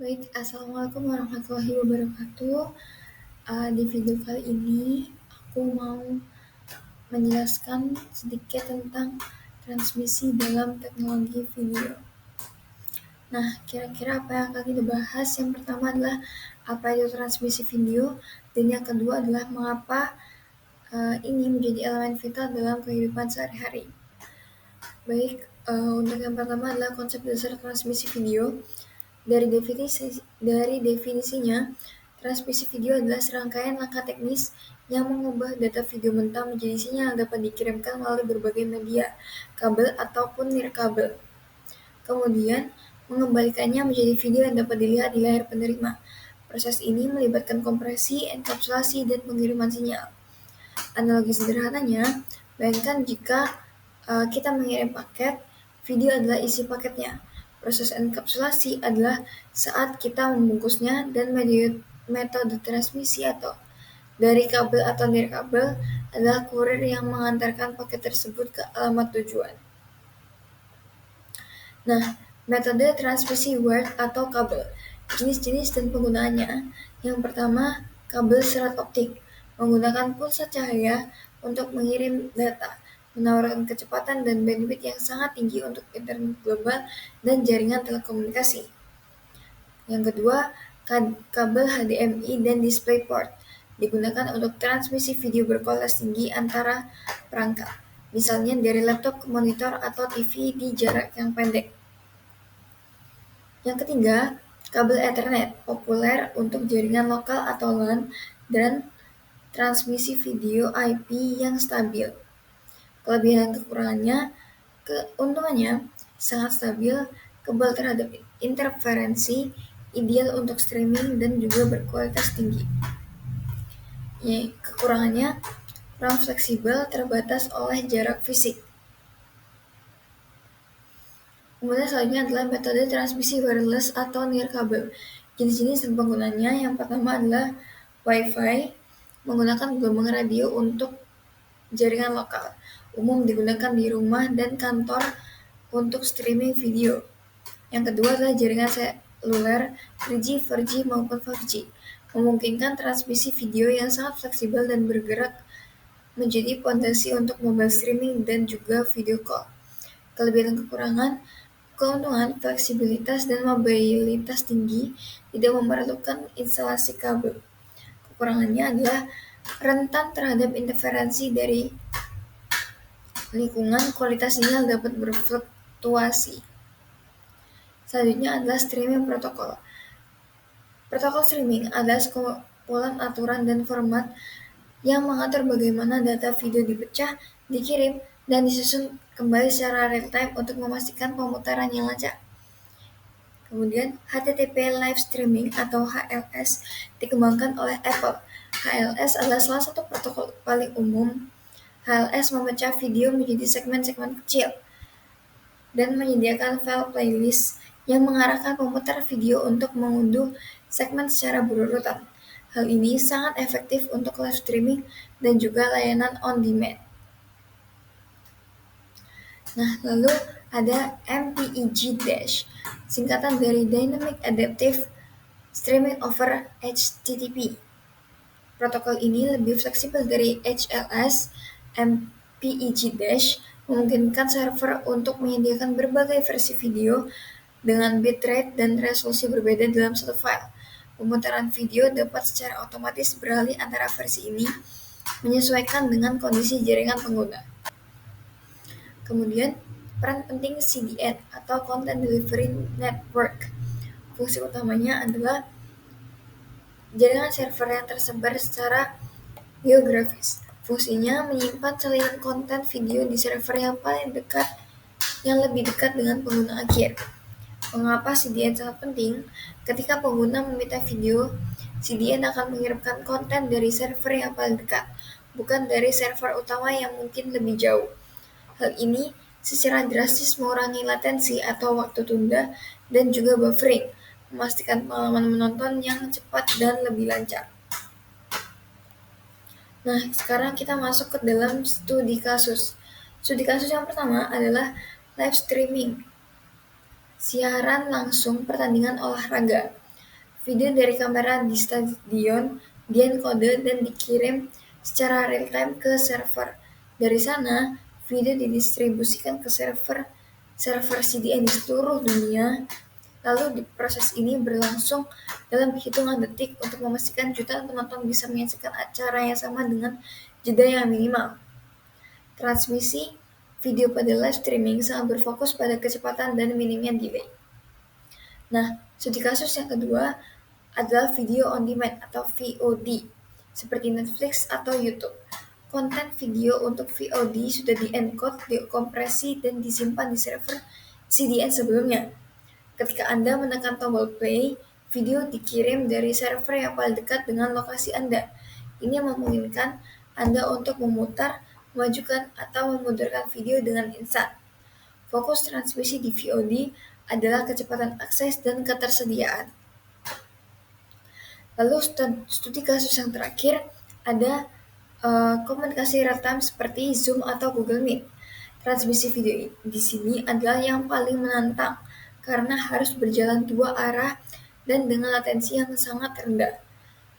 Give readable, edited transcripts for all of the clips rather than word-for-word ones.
Baik, Assalamualaikum warahmatullahi wabarakatuh. Di video kali ini, aku mau menjelaskan sedikit tentang transmisi dalam teknologi video. Nah, kira-kira apa yang akan kita bahas? Yang pertama adalah apa itu transmisi video, dan yang kedua adalah mengapa ini menjadi elemen vital dalam kehidupan sehari-hari. Baik, untuk yang pertama adalah konsep dasar transmisi video. Dari definisinya, transmisi video adalah serangkaian langkah teknis yang mengubah data video mentah menjadi sinyal yang dapat dikirimkan melalui berbagai media, kabel ataupun nirkabel. Kemudian, mengembalikannya menjadi video yang dapat dilihat di layar penerima. Proses ini melibatkan kompresi, enkapsulasi, dan pengiriman sinyal. Analogi sederhananya, bayangkan jika kita mengirim paket, video adalah isi paketnya. Proses enkapsulasi adalah saat kita membungkusnya, dan metode transmisi atau dari kabel atau nirkabel adalah kurir yang mengantarkan paket tersebut ke alamat tujuan. Nah, metode transmisi wired atau kabel, jenis-jenis dan penggunaannya. Yang pertama, kabel serat optik, menggunakan pulsa cahaya untuk mengirim data, menawarkan kecepatan dan bandwidth yang sangat tinggi untuk internet global dan jaringan telekomunikasi. Yang kedua, kabel HDMI dan DisplayPort, digunakan untuk transmisi video berkualitas tinggi antara perangkat, misalnya dari laptop ke monitor atau TV di jarak yang pendek. Yang ketiga, kabel Ethernet, populer untuk jaringan lokal atau LAN dan transmisi video IP yang stabil. Kelebihan dan kekurangannya, keuntungannya sangat stabil, kebal terhadap interferensi, ideal untuk streaming dan juga berkualitas tinggi. Kekurangannya, kurang fleksibel, terbatas oleh jarak fisik. Kemudian selanjutnya adalah metode transmisi wireless atau nirkabel. Jenis-jenis dan penggunanya, yang pertama adalah Wi-Fi, menggunakan gelombang radio untuk jaringan lokal, umum digunakan di rumah dan kantor untuk streaming video. Yang kedua adalah jaringan seluler 3G, 4G maupun 5G, memungkinkan transmisi video yang sangat fleksibel dan bergerak menjadi fondasi untuk mobile streaming dan juga video call. Kelebihan dan kekurangan, keuntungan, fleksibilitas dan mobilitas tinggi, tidak memerlukan instalasi kabel. Kekurangannya adalah rentan terhadap interferensi dari lingkungan, kualitas sinyal dapat berfluktuasi. Selanjutnya adalah streaming protokol. Protokol streaming adalah sekumpulan aturan dan format yang mengatur bagaimana data video dipecah, dikirim, dan disusun kembali secara real-time untuk memastikan pemutaran yang lancar. Kemudian, HTTP Live Streaming atau HLS dikembangkan oleh Apple. HLS adalah salah satu protokol paling umum. HLS memecah video menjadi segmen-segmen kecil dan menyediakan file playlist yang mengarahkan pemutar video untuk mengunduh segmen secara berurutan. Hal ini sangat efektif untuk live streaming dan juga layanan on demand. Nah, lalu ada MPEG-, singkatan dari Dynamic Adaptive Streaming over HTTP. Protokol ini lebih fleksibel dari HLS. MPEG- memungkinkan server untuk menyediakan berbagai versi video dengan bitrate dan resolusi berbeda dalam satu file. Pemutaran video dapat secara otomatis beralih antara versi ini, menyesuaikan dengan kondisi jaringan pengguna. Kemudian, peran penting CDN atau Content Delivery Network. Fungsi utamanya adalah jaringan server yang tersebar secara geografis. Fungsinya menyimpan salinan konten video di server yang lebih dekat dengan pengguna akhir. Mengapa CDN sangat penting? Ketika pengguna meminta video, CDN akan mengirimkan konten dari server yang paling dekat, bukan dari server utama yang mungkin lebih jauh. Hal ini secara drastis mengurangi latensi atau waktu tunda dan juga buffering, memastikan pengalaman menonton yang cepat dan lebih lancar. Nah, sekarang kita masuk ke dalam studi kasus. Studi kasus yang pertama adalah live streaming, siaran langsung pertandingan olahraga. Video dari kamera di stadion dienkode dan dikirim secara real-time ke server. Dari sana, video didistribusikan ke server CDN di seluruh dunia. Lalu di proses ini berlangsung dalam hitungan detik untuk memastikan jutaan penonton bisa menyaksikan acara yang sama dengan jeda yang minimal. Transmisi video pada live streaming sangat berfokus pada kecepatan dan minimnya delay. Nah, studi kasus yang kedua adalah video on demand atau VOD, seperti Netflix atau YouTube. Konten video untuk VOD sudah di-encode, dikompresi, dan disimpan di server CDN sebelumnya. Ketika Anda menekan tombol play, video dikirim dari server yang paling dekat dengan lokasi Anda. Ini memungkinkan Anda untuk memutar, memajukan, atau memundurkan video dengan instan. Fokus transmisi di VOD adalah kecepatan akses dan ketersediaan. Lalu studi kasus yang terakhir ada komunikasi real-time seperti Zoom atau Google Meet. Transmisi video di sini adalah yang paling menantang karena harus berjalan dua arah dan dengan latensi yang sangat rendah.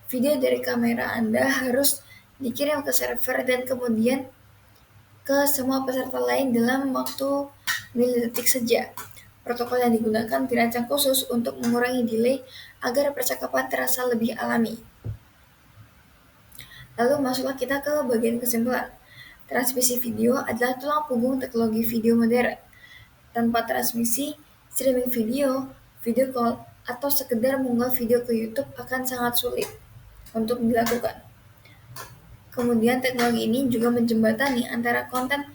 Video dari kamera Anda harus dikirim ke server dan kemudian ke semua peserta lain dalam waktu milidetik saja. Protokol yang digunakan dirancang khusus untuk mengurangi delay agar percakapan terasa lebih alami. Lalu masuklah kita ke bagian kesimpulan. Transmisi video adalah tulang punggung teknologi video modern. Tanpa transmisi, streaming video, video call, atau sekedar mengunggah video ke YouTube akan sangat sulit untuk dilakukan. Kemudian teknologi ini juga menjembatani antara konten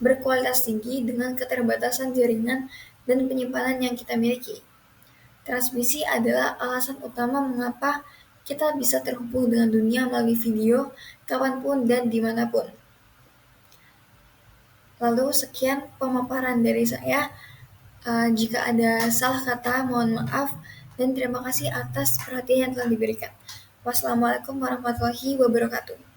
berkualitas tinggi dengan keterbatasan jaringan dan penyimpanan yang kita miliki. Transmisi adalah alasan utama mengapa kita bisa terhubung dengan dunia melalui video kapanpun dan dimanapun. Lalu sekian pemaparan dari saya. Jika ada salah kata, mohon maaf dan terima kasih atas perhatian yang telah diberikan. Wassalamualaikum warahmatullahi wabarakatuh.